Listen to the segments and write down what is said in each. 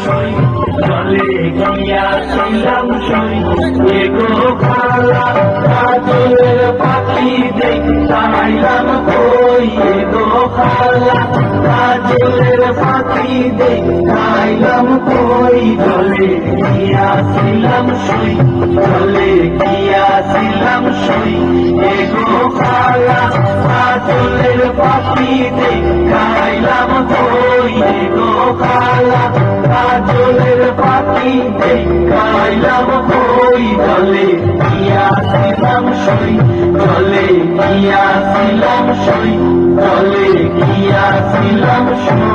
সই জলে গিয়াছিলাম সই এগো খালা কাজলের পাখি দেখাইলাম কই এগো খালা কাজলের পাখি দেখাইলাম কই জলে গিয়াছিলাম সই জলে গিয়াছিলাম সই এগো খালা কাজলের পাখি দেখাইলাম কই এগো খালা কাজলের পাখি দেখাইলাম কই জলে গিয়াছিলাম সই জলে গিয়াছিলাম সই জলে গিয়াছিলাম সই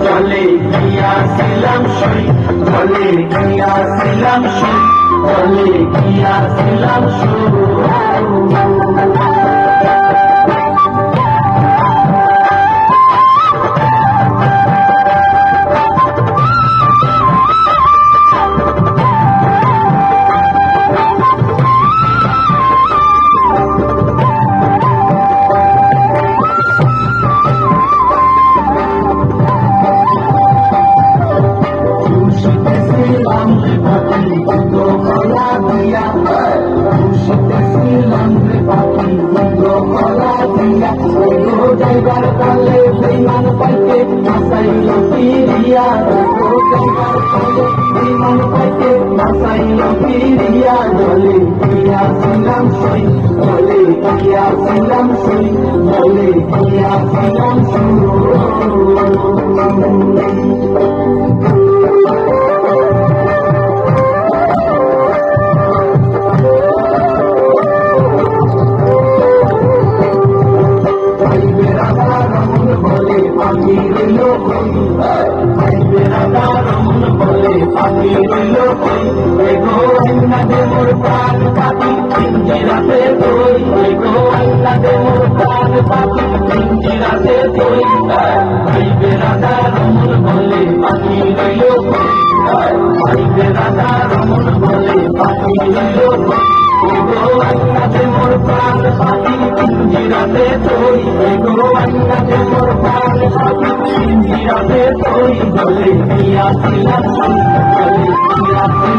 জলে গিয়াছিলাম সই জলে গিয়াছিলাম সই জলে গিয়াছিলাম সই জলে গিয়াছিলাম সই জলে গিয়াছিলাম সই জলে গিয়াছিলাম সই জলে গিয়াছিলাম